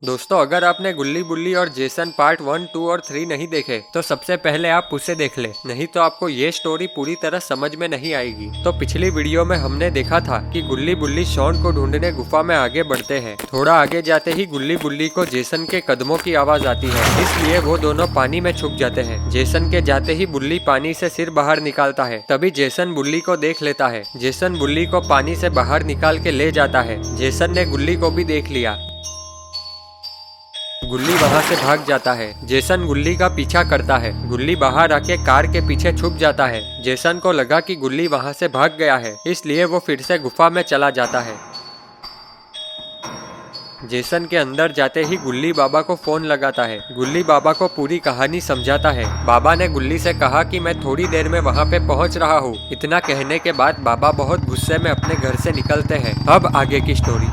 दोस्तों, अगर आपने गुल्ली बुल्ली और जेसन पार्ट 1, 2 और 3 नहीं देखे तो सबसे पहले आप उसे देख ले, नहीं तो आपको ये स्टोरी पूरी तरह समझ में नहीं आएगी। तो पिछली वीडियो में हमने देखा था कि गुल्ली बुल्ली शॉन को ढूंढने गुफा में आगे बढ़ते हैं। थोड़ा आगे जाते ही गुल्ली बुल्ली को जेसन के कदमों की आवाज आती है, इसलिए वो दोनों पानी में छुप जाते हैं। जेसन के जाते ही बुल्ली पानी से सिर बाहर निकालता है, तभी जेसन बुल्ली को देख लेता है। जेसन बुल्ली को पानी से बाहर निकाल के ले जाता है। जेसन ने गुल्ली को भी देख लिया। गुल्ली वहां से भाग जाता है। जेसन गुल्ली का पीछा करता है। गुल्ली बाहर आके कार के पीछे छुप जाता है। जेसन को लगा कि गुल्ली वहां से भाग गया है, इसलिए वो फिर से गुफा में चला जाता है। जेसन के अंदर जाते ही गुल्ली बाबा को फोन लगाता है। गुल्ली बाबा को पूरी कहानी समझाता है। बाबा ने गुल्ली से कहा कि मैं थोड़ी देर में वहां पे पहुंच रहा हूँ। इतना कहने के बाद बाबा बहुत गुस्से में अपने घर से निकलते हैं। अब आगे की स्टोरी।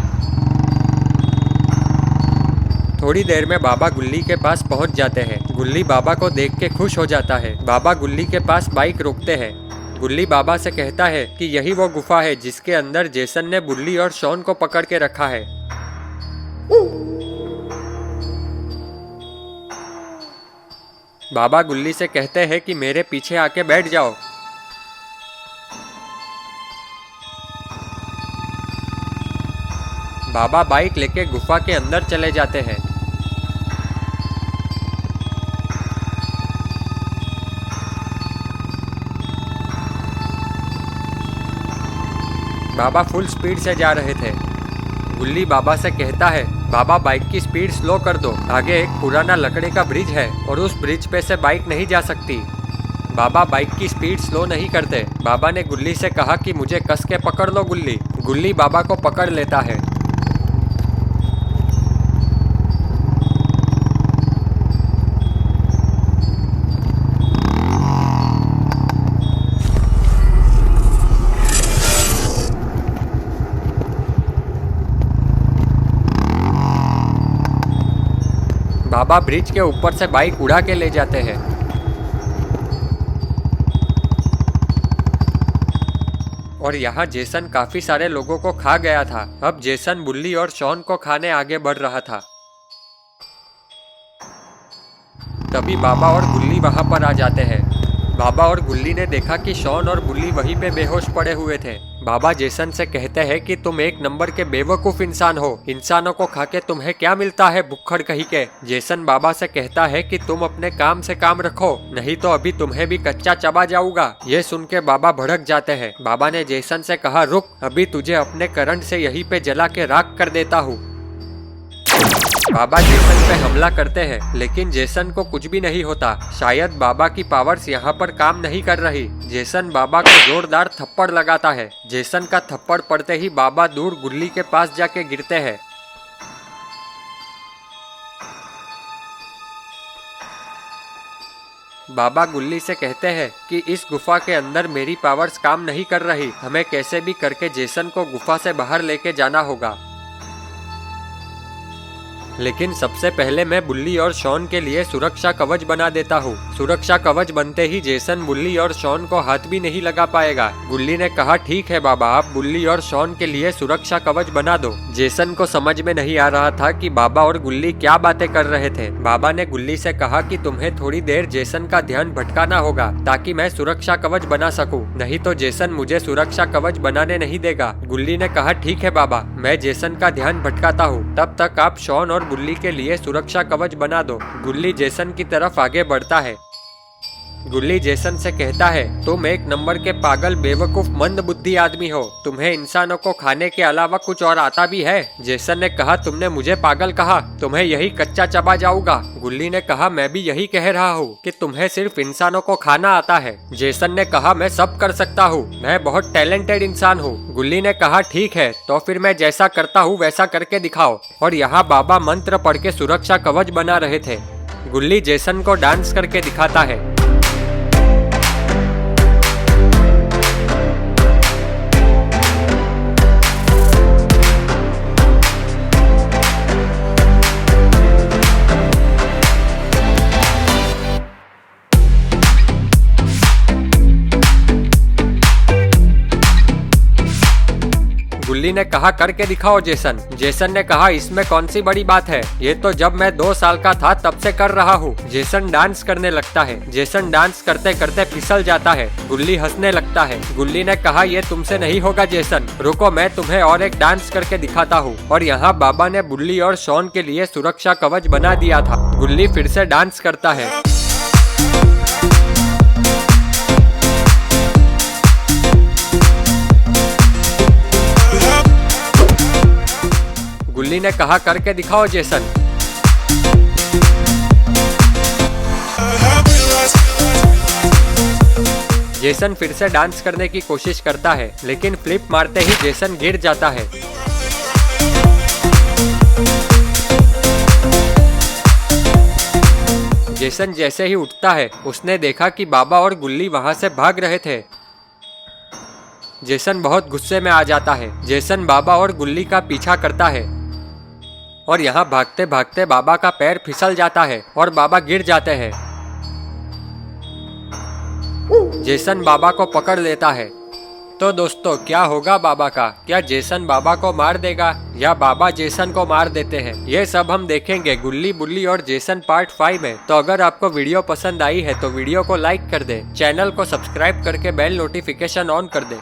थोड़ी देर में बाबा गुल्ली के पास पहुंच जाते हैं। गुल्ली बाबा को देख के खुश हो जाता है। बाबा गुल्ली के पास बाइक रोकते हैं। गुल्ली बाबा से कहता है कि यही वो गुफा है जिसके अंदर जेसन ने बुल्ली और शॉन को पकड़ के रखा है। बाबा गुल्ली से कहते हैं कि मेरे पीछे आके बैठ जाओ। बाबा बाइक लेके गुफा के अंदर चले जाते हैं। बाबा फुल स्पीड से जा रहे थे। गुल्ली बाबा से कहता है, बाबा बाइक की स्पीड स्लो कर दो, आगे एक पुराना लकड़ी का ब्रिज है और उस ब्रिज पे से बाइक नहीं जा सकती। बाबा बाइक की स्पीड स्लो नहीं करते। बाबा ने गुल्ली से कहा कि मुझे कस के पकड़ लो गुल्ली। गुल्ली बाबा को पकड़ लेता है। बाबा ब्रिज के ऊपर से बाइक उड़ा के ले जाते हैं। और यहाँ जेसन काफी सारे लोगों को खा गया था। अब जेसन बुल्ली और शॉन को खाने आगे बढ़ रहा था। तभी बाबा और गुल्ली वहां पर आ जाते हैं। बाबा और गुल्ली ने देखा कि शॉन और बुल्ली वहीं पे बेहोश पड़े हुए थे। बाबा जेसन से कहते हैं कि तुम एक नंबर के बेवकूफ इंसान हो। इंसानों को खा के तुम्हें क्या मिलता है, भुक्खड़ कहीं के। जेसन बाबा से कहता है कि तुम अपने काम से काम रखो, नहीं तो अभी तुम्हें भी कच्चा चबा जाऊंगा। ये सुन के बाबा भड़क जाते हैं। बाबा ने जेसन से कहा, रुक, अभी तुझे अपने करंट से यहीं पे जला के राख कर देता हूँ। बाबा जेसन पे हमला करते हैं, लेकिन जेसन को कुछ भी नहीं होता। शायद बाबा की पावर्स यहाँ पर काम नहीं कर रही। जेसन बाबा को जोरदार थप्पड़ लगाता है। जेसन का थप्पड़ पड़ते ही बाबा दूर गुल्ली के पास जाके गिरते हैं। बाबा गुल्ली से कहते हैं कि इस गुफा के अंदर मेरी पावर्स काम नहीं कर रही। हमें कैसे भी करके जेसन को गुफा से बाहर लेके जाना होगा। लेकिन सबसे पहले मैं बुल्ली और शॉन के लिए सुरक्षा कवच बना देता हूँ। सुरक्षा कवच बनते ही जेसन बुल्ली और शॉन को हाथ भी नहीं लगा पाएगा। गुल्ली ने कहा, ठीक है बाबा, आप बुल्ली और शॉन के लिए सुरक्षा कवच बना दो। जेसन को समझ में नहीं आ रहा था कि बाबा और गुल्ली क्या बातें कर रहे थे। बाबा ने गुल्ली से कहा कि तुम्हें थोड़ी देर जेसन का ध्यान भटकाना होगा ताकि मैं सुरक्षा कवच बना सकूं, नहीं तो जेसन मुझे सुरक्षा कवच बनाने नहीं देगा। गुल्ली ने कहा, ठीक है बाबा, मैं जेसन का ध्यान भटकाता हूँ, तब तक आप शॉन और बुल्ली के लिए सुरक्षा कवच बना दो। गुल्ली जेसन की तरफ आगे बढ़ता है। गुल्ली जेसन से कहता है, तुम एक नंबर के पागल बेवकूफ मंद बुद्धि आदमी हो। तुम्हें इंसानों को खाने के अलावा कुछ और आता भी है। जेसन ने कहा, तुमने मुझे पागल कहा, तुम्हें यही कच्चा चबा जाऊंगा। गुल्ली ने कहा, मैं भी यही कह रहा हूँ कि तुम्हें सिर्फ इंसानों को खाना आता है। जेसन ने कहा, मैं सब कर सकता हूँ, मैं बहुत टैलेंटेड इंसान हूँ। गुल्ली ने कहा, ठीक है, तो फिर मैं जैसा करता हूँ वैसा करके दिखाओ। और यहाँ बाबा मंत्र पढ़ के सुरक्षा कवच बना रहे थे। गुल्ली जेसन को डांस करके दिखाता है। गुल्ली ने कहा करके दिखाओ जेसन। जेसन ने कहा इसमें कौन सी बड़ी बात है, ये तो जब मैं 2 साल का था तब से कर रहा हूँ। जेसन डांस करने लगता है। जेसन डांस करते करते फिसल जाता है। गुल्ली हंसने लगता है। गुल्ली ने कहा ये तुमसे नहीं होगा जेसन, रुको मैं तुम्हें और एक डांस करके दिखाता हूँ। और यहाँ बाबा ने बुल्ली और शॉन के लिए सुरक्षा कवच बना दिया था। गुल्ली फिर से डांस करता है। गुल्ली ने कहा करके दिखाओ जेसन। जेसन फिर से डांस करने की कोशिश करता है, लेकिन फ्लिप मारते ही जेसन गिर जाता है। जेसन जैसे ही उठता है, उसने देखा कि बाबा और गुल्ली वहां से भाग रहे थे। जेसन बहुत गुस्से में आ जाता है। जेसन बाबा और गुल्ली का पीछा करता है और यहाँ भागते भागते बाबा का पैर फिसल जाता है और बाबा गिर जाते हैं। जेसन बाबा को पकड़ लेता है। तो दोस्तों क्या होगा बाबा का? क्या जेसन बाबा को मार देगा या बाबा जेसन को मार देते हैं? ये सब हम देखेंगे गुल्ली बुल्ली और जेसन पार्ट 5 में। तो अगर आपको वीडियो पसंद आई है तो वीडियो को लाइक कर दे, चैनल को सब्सक्राइब करके बेल नोटिफिकेशन ऑन कर दे।